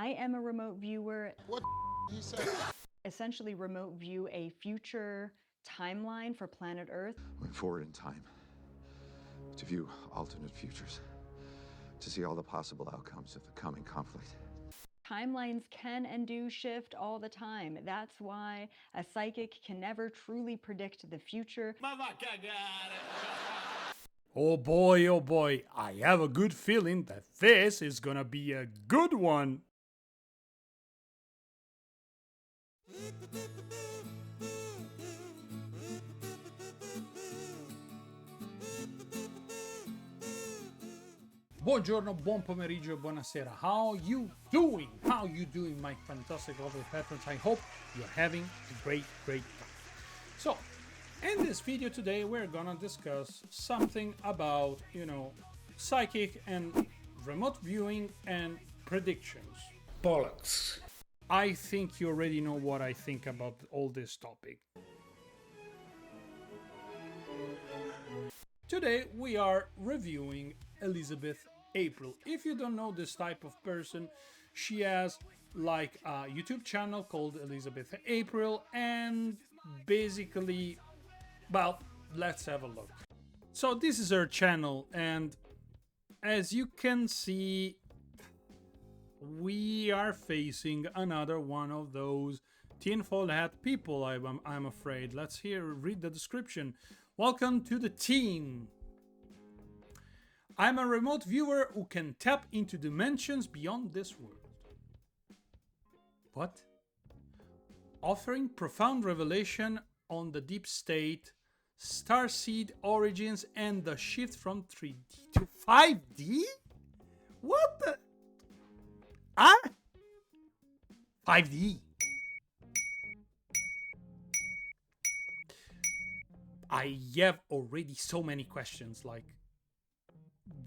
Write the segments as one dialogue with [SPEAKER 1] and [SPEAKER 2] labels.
[SPEAKER 1] I am a remote viewer.
[SPEAKER 2] What he said?
[SPEAKER 1] Essentially remote view a future timeline for planet Earth.
[SPEAKER 3] Went forward in time to view alternate futures, to see all the possible outcomes of the coming conflict.
[SPEAKER 1] Timelines can and do shift all the time. That's why a psychic can never truly predict the future.
[SPEAKER 4] Oh boy, I have a good feeling that this is gonna be a good one. Buongiorno, buon pomeriggio, buonasera. How you doing? How you doing, my fantastic lovely patrons? I hope you're having a great time. So, in this video today, we're gonna discuss something about, psychic and remote viewing and predictions.
[SPEAKER 5] Bollocks.
[SPEAKER 4] I think you already know what I think about all this topic. Today we are reviewing Elizabeth April. If you don't know this type of person, she has like a YouTube channel called Elizabeth April, and basically, well, let's have a look. So this is her channel, and as you can see, we are facing another one of those tinfoil hat people, I'm afraid. Let's read the description. Welcome to the team. I'm a remote viewer who can tap into dimensions beyond this world. What? Offering profound revelation on the deep state, starseed origins, and the shift from 3D to 5D? What the? 5D. I have already so many questions, like,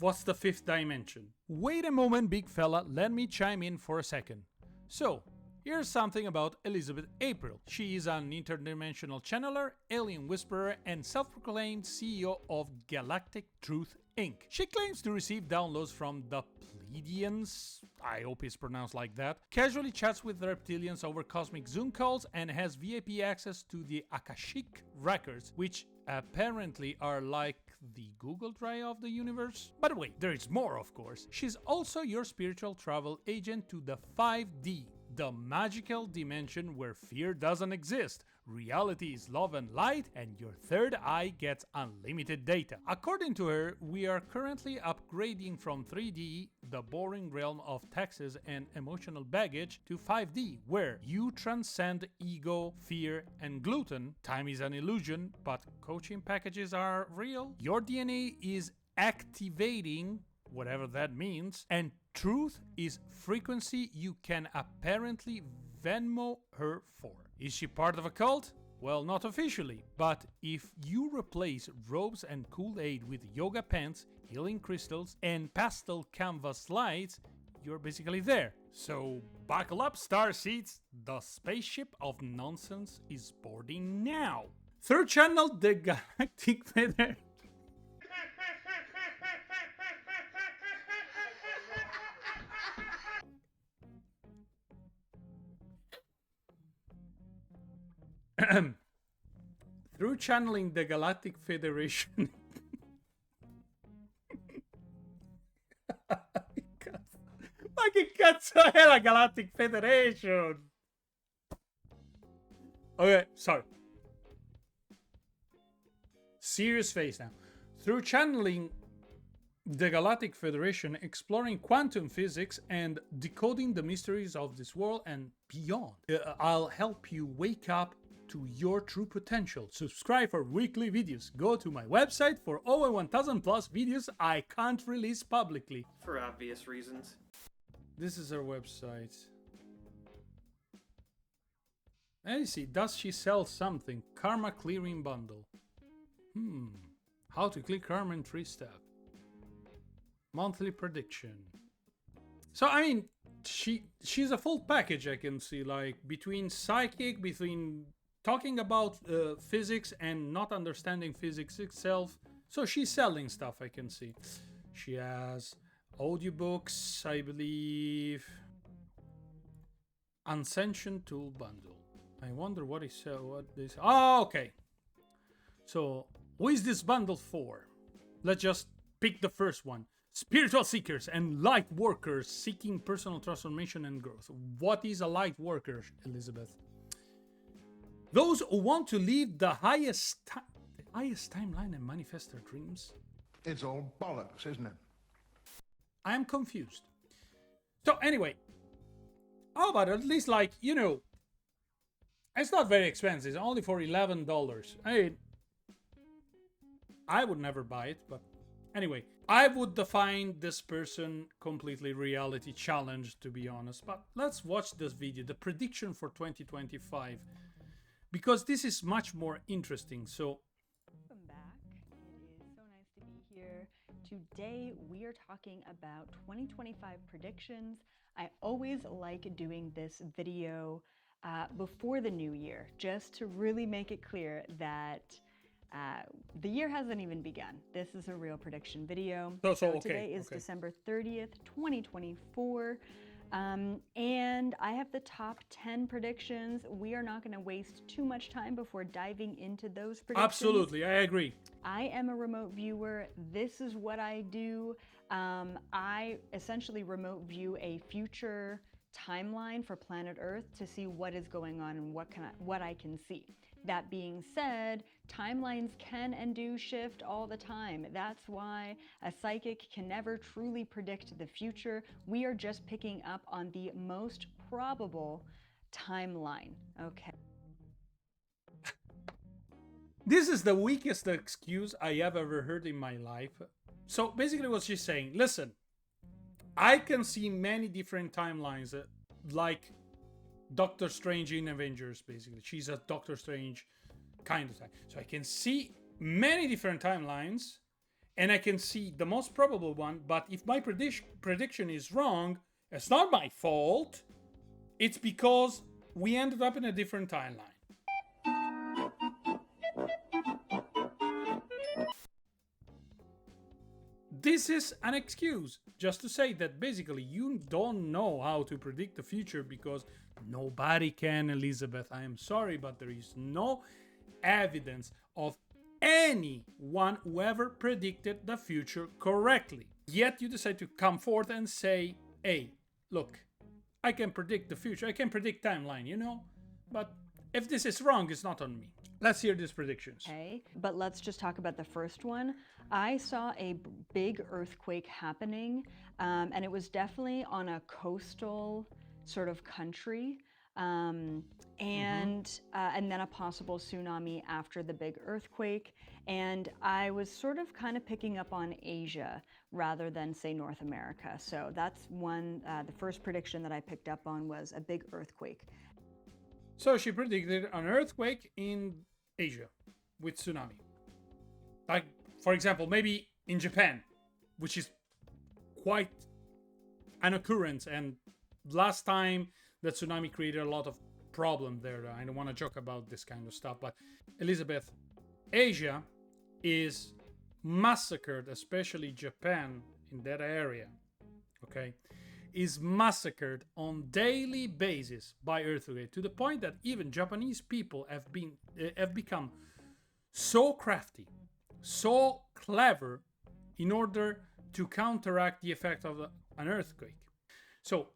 [SPEAKER 4] what's the fifth dimension? Wait a moment, big fella, let me chime in for a second. So, here's something about Elizabeth April. She is an interdimensional channeler, alien whisperer, and self-proclaimed CEO of Galactic Truth Inc. She claims to receive downloads from the Pleiadians, I hope it's pronounced like that, casually chats with reptilians over cosmic Zoom calls, and has VIP access to the Akashic records, which apparently are like the Google Drive of the universe. By the way, there is more, of course. She's also your spiritual travel agent to the 5D, the magical dimension where fear doesn't exist. Reality is love and light, and your third eye gets unlimited data. According to her, we are currently upgrading from 3D, the boring realm of taxes and emotional baggage, to 5D, where you transcend ego, fear, and gluten. Time is an illusion, but coaching packages are real. Your DNA is activating, whatever that means, and truth is frequency you can apparently Venmo her for. Is she part of a cult? Well, not officially, but if you replace robes and Kool-Aid with yoga pants, healing crystals, and pastel canvas lights, you're basically there. So buckle up, starseeds, the spaceship of nonsense is boarding now. Third channel, the Galactic Federation. Through channeling the Galactic Federation. Ma che cazzo è la Galactic Federation? Okay, sorry. Serious face now. Through channeling the Galactic Federation, exploring quantum physics and decoding the mysteries of this world and beyond, I'll help you wake up to your true potential. Subscribe for weekly videos. Go to my website for over 1000 plus videos I can't release publicly.
[SPEAKER 5] For obvious reasons.
[SPEAKER 4] This is her website. Let me see, does she sell something? Karma clearing bundle. How to clear karma in 3-step. Monthly prediction. So I mean, she's a full package, I can see, like between psychic, between talking about physics and not understanding physics itself. So she's selling stuff, I can see. She has audiobooks, I believe. Ascension Tool Bundle. I wonder what is what this. Oh, okay. So, who is this bundle for? Let's just pick the first one. Spiritual seekers and light workers seeking personal transformation and growth. What is a light worker, Elizabeth? Those who want to live the highest timeline and manifest their dreams.
[SPEAKER 2] It's all bollocks, isn't it?
[SPEAKER 4] I am confused. So anyway, how about at least like, you know, it's not very expensive. It's only for $11. I would never buy it, but anyway, I would define this person completely reality challenged, to be honest. But let's watch this video, the prediction for 2025, because this is much more interesting. So,
[SPEAKER 1] welcome back. It is so nice to be here. Today we are talking about 2025 predictions. I always like doing this video before the new year, just to really make it clear that the year hasn't even begun. This is a real prediction video. Today is December 30th, 2024. And I have the top 10 predictions. We are not going to waste too much time before diving into those predictions.
[SPEAKER 4] Absolutely, I agree.
[SPEAKER 1] I am a remote viewer. This is what I do. I essentially remote view a future timeline for planet Earth to see what is going on and what I can see. That being said, timelines can and do shift all the time. That's why a psychic can never truly predict the future. We are just picking up on the most probable timeline. Okay.
[SPEAKER 4] This is the weakest excuse I have ever heard in my life. So basically what she's saying, listen, I can see many different timelines, like Doctor Strange in Avengers, basically. She's a Doctor Strange kind of time. So I can see many different timelines, and I can see the most probable one, but if my prediction is wrong, it's not my fault. It's because we ended up in a different timeline. This is an excuse just to say that basically you don't know how to predict the future because nobody can, Elizabeth. I am sorry, but there is no evidence of anyone who ever predicted the future correctly. Yet you decide to come forth and say, hey, look, I can predict the future. I can predict timeline, you know? But if this is wrong, it's not on me. Let's hear these predictions.
[SPEAKER 1] Okay, but let's just talk about the first one. I saw a big earthquake happening, and it was definitely on a coastal sort of country, and then a possible tsunami after the big earthquake. And I was sort of kind of picking up on Asia rather than, say, North America. So that's one, the first prediction that I picked up on was a big earthquake.
[SPEAKER 4] So she predicted an earthquake in Asia with tsunami. Like, for example, maybe in Japan, which is quite an occurrence. And last time the tsunami created a lot of problem there. I don't want to joke about this kind of stuff, but Elizabeth, Asia is massacred, especially Japan in that area, okay, is massacred on daily basis by earthquake, to the point that even Japanese people have become so crafty, so clever in order to counteract the effect of an earthquake. So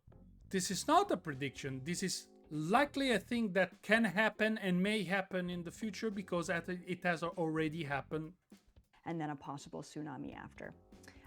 [SPEAKER 4] this is not a prediction. This is likely a thing that can happen and may happen in the future because it has already happened.
[SPEAKER 1] And then a possible tsunami after.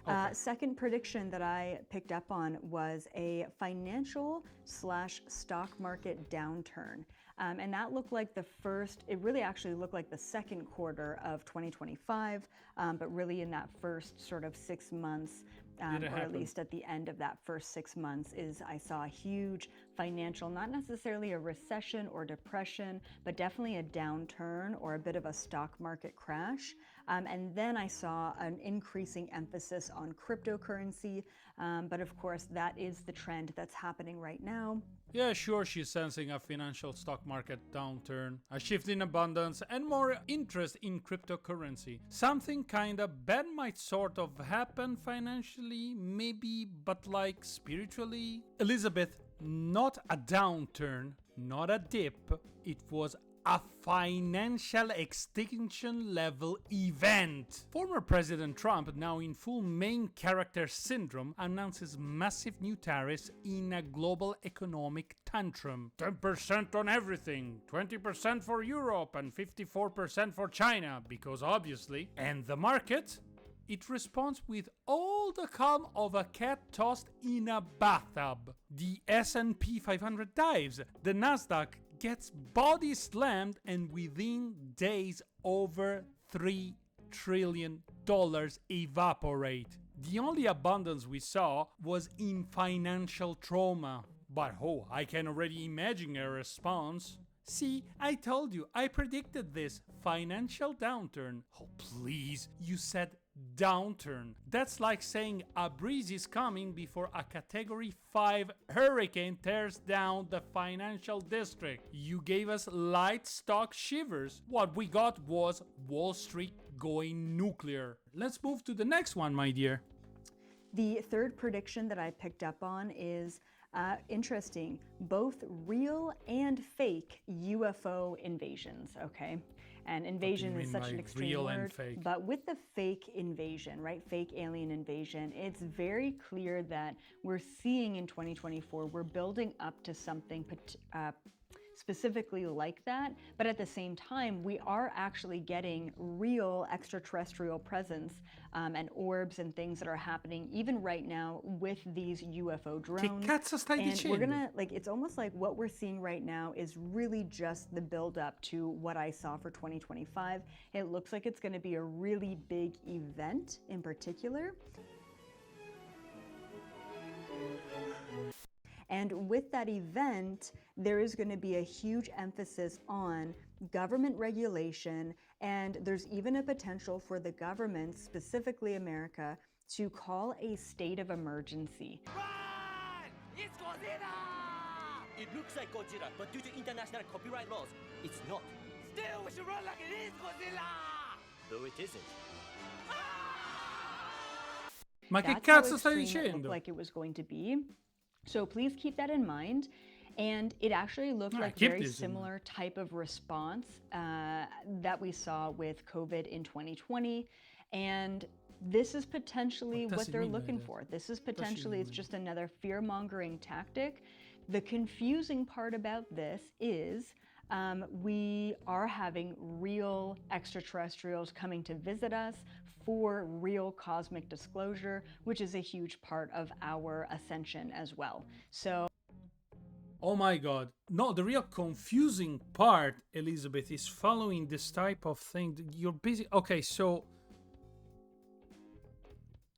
[SPEAKER 4] Okay.
[SPEAKER 1] Second prediction that I picked up on was a financial/stock market downturn. And that looked like it really actually looked like the second quarter of 2025, but really in that first sort of 6 months, or at least at the end of that first 6 months, I saw a huge financial, not necessarily a recession or depression, but definitely a downturn or a bit of a stock market crash. And then I saw an increasing emphasis on cryptocurrency. But of course, that is the trend that's happening right now.
[SPEAKER 4] Yeah, sure, she's sensing a financial stock market downturn, a shift in abundance, and more interest in cryptocurrency. Something kinda bad might sort of happen financially, maybe, but like spiritually. Elizabeth, not a downturn, not a dip, it was a financial extinction level event. Former President Trump, now in full main character syndrome, announces massive new tariffs in a global economic tantrum. 10% on everything, 20% for Europe, and 54% for China, because obviously. And the market? It responds with all the calm of a cat tossed in a bathtub. The S&P 500 dives, the Nasdaq gets body slammed, and within days over $3 trillion evaporate. The only abundance we saw was in financial trauma. But oh, I can already imagine a response. See, I told you, I predicted this financial downturn. Oh, please, you said downturn. That's like saying a breeze is coming before a category 5 hurricane tears down the financial district. You gave us light stock shivers. What we got was Wall Street going nuclear. Let's move to the next one, my dear.
[SPEAKER 1] The third prediction that I picked up on is interesting, both real and fake UFO invasions, okay? And invasion is such an extreme word, but with the fake invasion, right, fake alien invasion, it's very clear that we're seeing in 2024, we're building up to something specifically like that, but at the same time, we are actually getting real extraterrestrial presence and orbs and things that are happening even right now with these UFO drones. And we're gonna, like, it's almost like what we're seeing right now is really just the build up to what I saw for 2025. It looks like it's gonna be a really big event in particular. And with that event, there is going to be a huge emphasis on government regulation, and there's even a potential for the government, specifically America, to call a state of emergency.
[SPEAKER 6] Run! It's Godzilla! It looks like Godzilla, but due to international copyright laws, it's not. Still, we should run like it is Godzilla! Though it isn't.
[SPEAKER 4] Ma che
[SPEAKER 1] That's how
[SPEAKER 4] cazzo stai
[SPEAKER 1] extreme it looked
[SPEAKER 4] dicendo?
[SPEAKER 1] like it was going to be. So please keep that in mind. And it actually looked like
[SPEAKER 4] keep
[SPEAKER 1] very
[SPEAKER 4] this in mind.
[SPEAKER 1] similar type of response that we saw with COVID in 2020. And this is potentially
[SPEAKER 4] What does
[SPEAKER 1] what
[SPEAKER 4] it
[SPEAKER 1] they're
[SPEAKER 4] mean by
[SPEAKER 1] looking
[SPEAKER 4] that?
[SPEAKER 1] for. This is
[SPEAKER 4] does it
[SPEAKER 1] potentially, it's
[SPEAKER 4] mean?
[SPEAKER 1] just another fear-mongering tactic. The confusing part about this is we are having real extraterrestrials coming to visit us for real cosmic disclosure, which is a huge part of our ascension as well. So
[SPEAKER 4] Oh my god. No, the real confusing part, Elizabeth, is following this type of thing. You're busy. Okay, so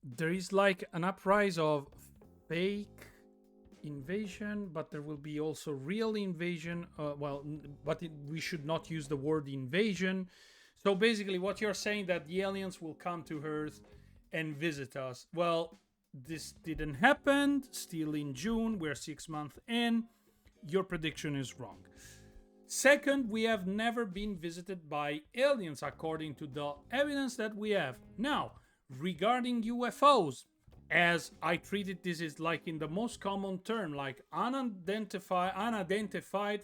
[SPEAKER 4] there is like an uprise of fake invasion, but there will be also real invasion. We should not use the word invasion. So basically, what you're saying that the aliens will come to Earth and visit us. Well, this didn't happen. Still in June, we're 6 months in. Your prediction is wrong. Second, we have never been visited by aliens according to the evidence that we have. Now, regarding UFOs, as I treated this is like in the most common term, like unidentified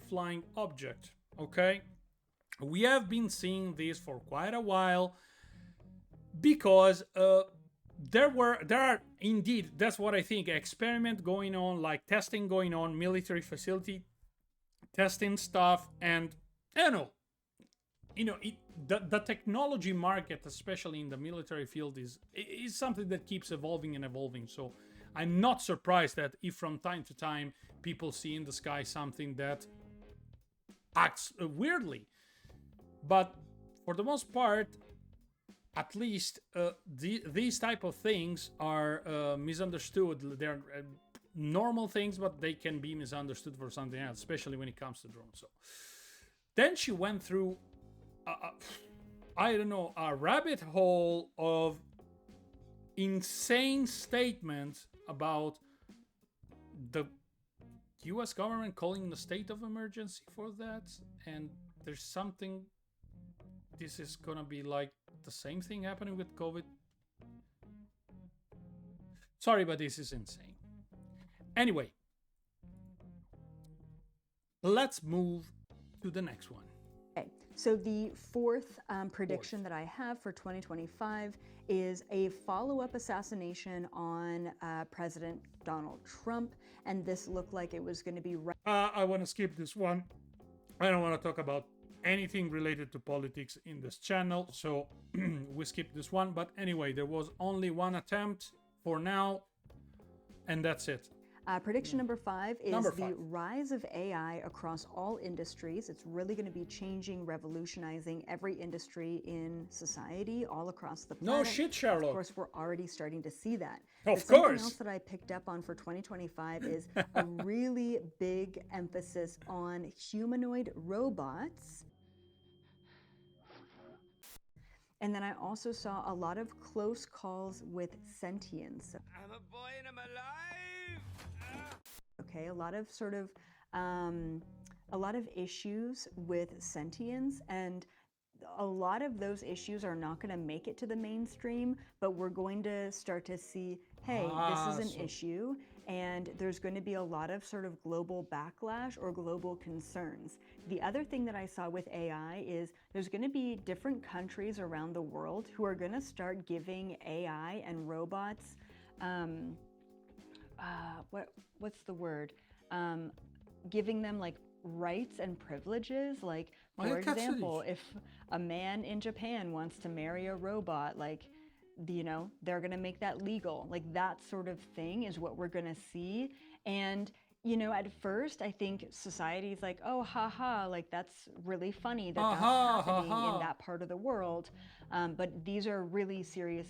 [SPEAKER 4] flying object, okay? We have been seeing this for quite a while because there are indeed, that's what I think, experiment going on, like testing going on, military facility testing stuff, and the technology market, especially in the military field, is something that keeps evolving and evolving. So I'm not surprised that if from time to time people see in the sky something that acts weirdly. But for the most part, at least these type of things are misunderstood. They're normal things, but they can be misunderstood for something else, especially when it comes to drones. So then she went through, a rabbit hole of insane statements about the US government calling the state of emergency for that. And there's something, this is gonna be like the same thing happening with COVID. Sorry, but this is insane. Anyway, let's move to the next one.
[SPEAKER 1] Okay, so the fourth prediction that I have for 2025 is a follow-up assassination on President Donald Trump, and this looked like it was going to be right.
[SPEAKER 4] I want to skip this one. I don't want to talk about anything related to politics in this channel, so we skip this one. But anyway, there was only one attempt for now, and that's it.
[SPEAKER 1] Prediction number 5 is
[SPEAKER 4] Number
[SPEAKER 1] the
[SPEAKER 4] 5.
[SPEAKER 1] rise of AI across all industries. It's really going to be changing, revolutionizing every industry in society all across the planet.
[SPEAKER 4] No shit, Sherlock.
[SPEAKER 1] Of course, we're already starting to see that.
[SPEAKER 4] Of
[SPEAKER 1] But something
[SPEAKER 4] course.
[SPEAKER 1] else that I picked up on for 2025 is a really big emphasis on humanoid robots. And then I also saw a lot of close calls with sentience.
[SPEAKER 6] I'm a boy and I'm alive!
[SPEAKER 1] Okay, a lot of sort of a lot of issues with sentience, and a lot of those issues are not going to make it to the mainstream, but we're going to start to see, hey, this is an issue, and there's going to be a lot of sort of global backlash or global concerns. The other thing that I saw with AI is there's going to be different countries around the world who are going to start giving AI and robots what's the word? Giving them like rights and privileges. Like, for example, if a man in Japan wants to marry a robot, like, you know, they're going to make that legal. Like, that sort of thing is what we're going to see. And, you know, at first, I think society's like, oh, haha, like, that's really funny that that's happening in that part of the world. But these are really serious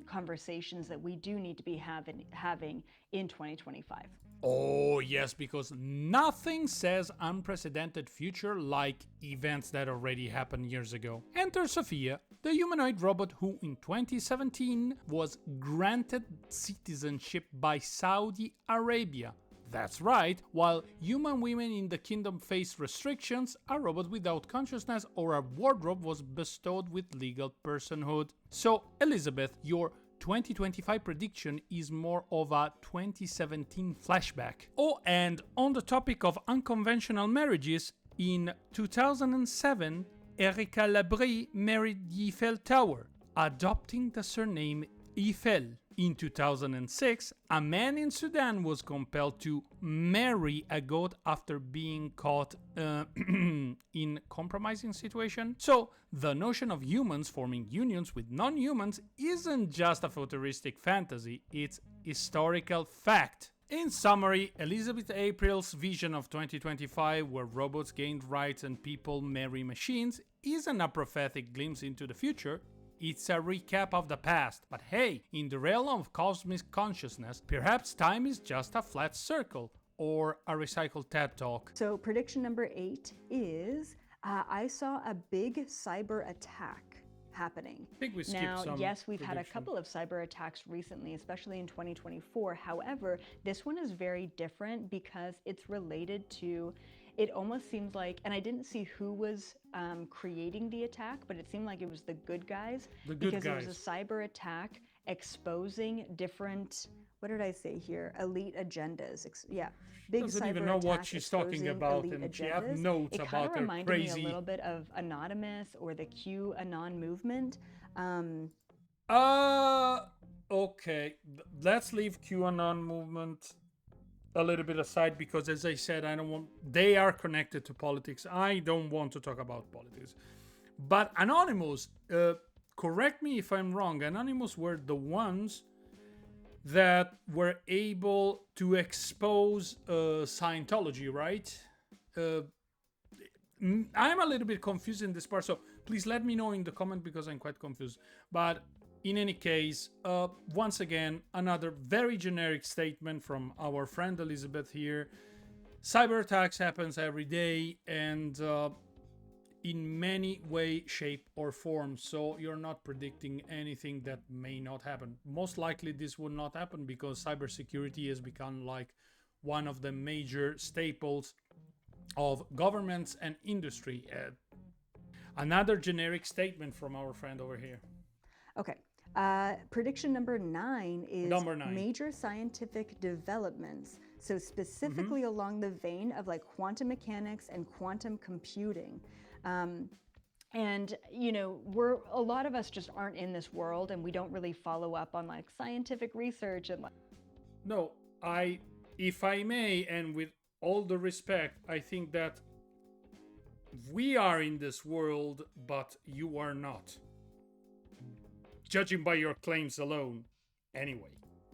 [SPEAKER 1] conversations that we do need to be having in 2025.
[SPEAKER 4] Oh, yes, because nothing says unprecedented future like events that already happened years ago. Enter Sophia, the humanoid robot who in 2017 was granted citizenship by Saudi Arabia. That's right, while human women in the kingdom face restrictions, a robot without consciousness or a wardrobe was bestowed with legal personhood. So, Elizabeth, your 2025 prediction is more of a 2017 flashback. Oh, and on the topic of unconventional marriages, in 2007, Erika Labrie married the Eiffel Tower, adopting the surname Eiffel. In 2006, a man in Sudan was compelled to marry a goat after being caught in compromising situation. So, the notion of humans forming unions with non-humans isn't just a futuristic fantasy, it's historical fact. In summary, Elizabeth April's vision of 2025, where robots gain rights and people marry machines, isn't a prophetic glimpse into the future. It's a recap of the past, but hey, in the realm of cosmic consciousness, perhaps time is just a flat circle, or a recycled TED Talk.
[SPEAKER 1] So prediction number 8 is, I saw a big cyber attack happening.
[SPEAKER 4] I think we skipped
[SPEAKER 1] now,
[SPEAKER 4] some
[SPEAKER 1] yes, we've had a
[SPEAKER 4] prediction.
[SPEAKER 1] couple of cyber attacks recently, especially in 2024. However, this one is very different because it's related to, it almost seems like, and I didn't see who was creating the attack, but it seemed like it was the good guys.
[SPEAKER 4] The good
[SPEAKER 1] because
[SPEAKER 4] guys.
[SPEAKER 1] it was a cyber attack exposing different, what did I say here? Elite agendas. Yeah, big
[SPEAKER 4] Doesn't
[SPEAKER 1] cyber
[SPEAKER 4] even know what
[SPEAKER 1] attack
[SPEAKER 4] she's talking
[SPEAKER 1] exposing
[SPEAKER 4] about,
[SPEAKER 1] elite
[SPEAKER 4] and she have
[SPEAKER 1] agendas.
[SPEAKER 4] notes
[SPEAKER 1] It kind
[SPEAKER 4] about
[SPEAKER 1] of
[SPEAKER 4] her
[SPEAKER 1] reminded
[SPEAKER 4] crazy.
[SPEAKER 1] me a little bit of Anonymous or the QAnon movement.
[SPEAKER 4] Okay, let's leave QAnon movement a little bit aside because, as I said, I don't want. They are connected to politics. I don't want to talk about politics. But Anonymous, correct me if I'm wrong. Anonymous were the ones that were able to expose Scientology, right? I'm a little bit confused in this part, so please let me know in the comment because I'm quite confused. But in any case, once again, another very generic statement from our friend Elizabeth here. Cyber attacks happens every day and in many way, shape or form. So you're not predicting anything that may not happen. Most likely this would not happen because cybersecurity has become like one of the major staples of governments and industry. Another generic statement from our friend over here.
[SPEAKER 1] Okay. Prediction number 9 is
[SPEAKER 4] Number 9.
[SPEAKER 1] major scientific developments So specifically along the vein of like quantum mechanics and quantum computing. And you know, a lot of us just aren't in this world, and we don't really follow up on like scientific research and like.
[SPEAKER 4] No, if I may, and with all the respect, I think that we are in this world, but you are not. Judging by your claims alone, anyway.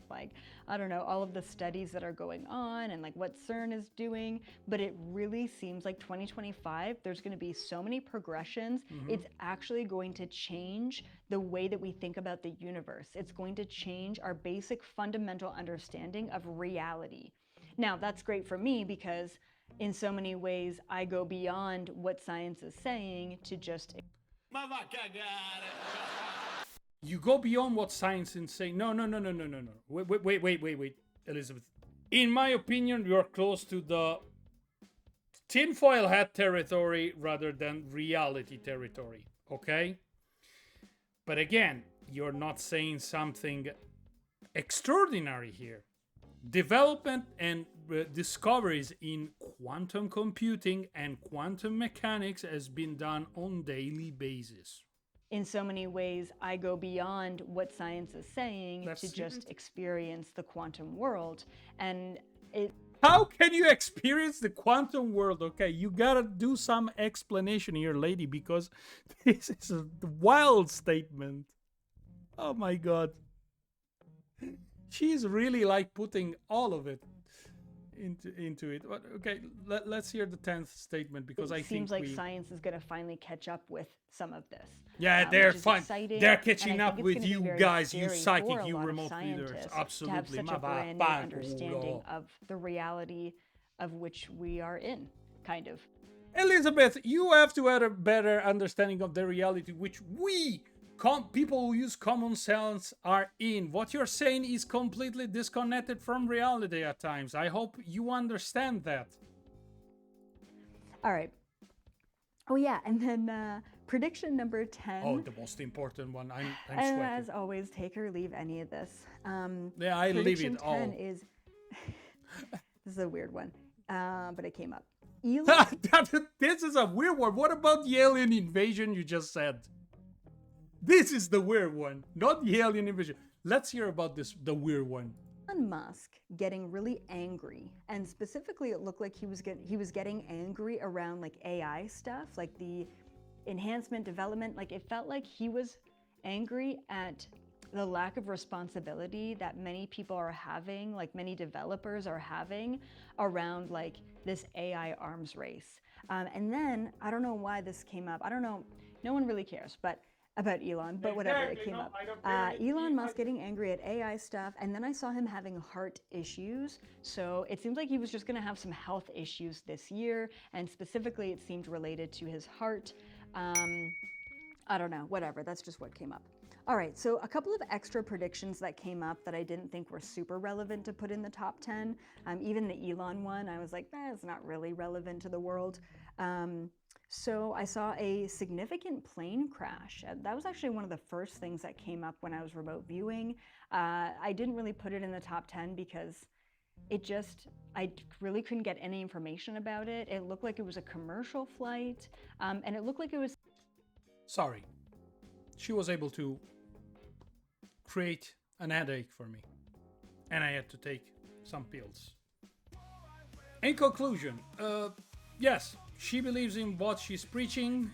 [SPEAKER 1] Like, I don't know, all of the studies that are going on and like what CERN is doing, but it really seems like 2025, there's going to be so many progressions. It's actually going to change the way that we think about the universe. It's going to change our basic fundamental understanding of reality. Now, that's great for me because in so many ways, I go beyond what science is saying to just.
[SPEAKER 4] You go beyond what science is saying. No. Wait, Elizabeth. In my opinion, you're close to the tinfoil hat territory rather than reality territory, okay? But again, you're not saying something extraordinary here. Development and discoveries in quantum computing and quantum mechanics has been done on daily basis.
[SPEAKER 1] In so many ways, I go beyond what science is saying to just experience the quantum world. And
[SPEAKER 4] how can you experience the quantum world? Okay, you gotta do some explanation here, lady, because this is a wild statement. Oh my god. She's really like putting all of it into it. But okay, let's hear the 10th statement, because I think
[SPEAKER 1] it seems like science is going to finally catch up with some of this.
[SPEAKER 4] Yeah, they're fine. They're catching up with you guys, you psychic, you remote readers. Absolutely.
[SPEAKER 1] To have such a brand new understanding of the reality of which we are in, kind of.
[SPEAKER 4] Elizabeth, you have to have a better understanding of the reality which we people who use common sense are in. What you're saying is completely disconnected from reality at times. I hope you understand that.
[SPEAKER 1] All right. Oh yeah, and then prediction number 10.
[SPEAKER 4] Oh, the most important one. I'm
[SPEAKER 1] and
[SPEAKER 4] sweating.
[SPEAKER 1] As always, take or leave any of this.
[SPEAKER 4] Yeah, I leave it all.
[SPEAKER 1] Prediction 10 is this is a weird one, but it came up. Elon.
[SPEAKER 4] This is a weird one. What about the alien invasion you just said? This is the weird one, not the alien invasion. Let's hear about the weird one.
[SPEAKER 1] Elon Musk getting really angry, and specifically it looked like he was getting angry around like AI stuff, like the enhancement development. Like it felt like he was angry at the lack of responsibility that many people are having, like many developers are having around like this AI arms race. And then I don't know why this came up. I don't know. No one really cares, but about Elon, but whatever, it came up. Elon Musk getting angry at AI stuff, and then I saw him having heart issues. So it seems like he was just going to have some health issues this year, and specifically it seemed related to his heart. I don't know, whatever, that's just what came up. All right, so a couple of extra predictions that came up that I didn't think were super relevant to put in the top 10. Even the Elon one, I was like, it's not really relevant to the world. So I saw a significant plane crash. That was actually one of the first things that came up when I was remote viewing. I didn't really put it in the top 10 because I really couldn't get any information about it. It looked like it was a commercial flight, and it looked like it was...
[SPEAKER 4] Sorry. She was able to create an headache for me, and I had to take some pills. In conclusion, yes, she believes in what she's preaching.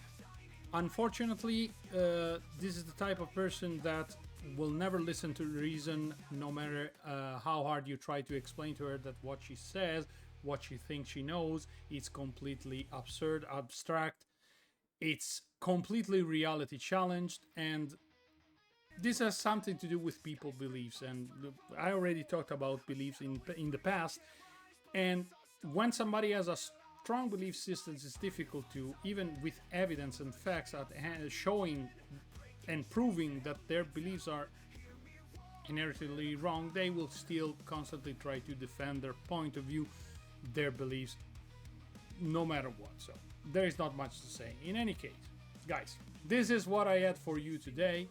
[SPEAKER 4] Unfortunately, this is the type of person that will never listen to reason, no matter how hard you try to explain to her that what she says, what she thinks she knows, it's completely absurd, abstract. It's completely reality challenged, and this has something to do with people's beliefs. And I already talked about beliefs in the past, and when somebody has a strong belief system, it's difficult to, even with evidence and facts at hand, showing and proving that their beliefs are inherently wrong, they will still constantly try to defend their point of view, their beliefs, no matter what. So there is not much to say. In any case, guys, this is what I had for you today.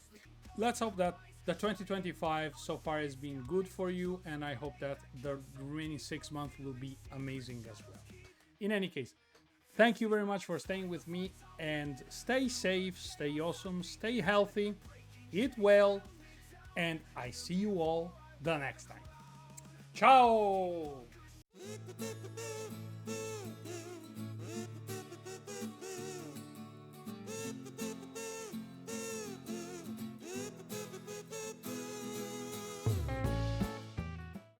[SPEAKER 4] Let's hope that the 2025 so far has been good for you, and I hope that the remaining 6 months will be amazing as well. In any case, thank you very much for staying with me, and stay safe, stay awesome, stay healthy, eat well, and I see you all the next time. Ciao!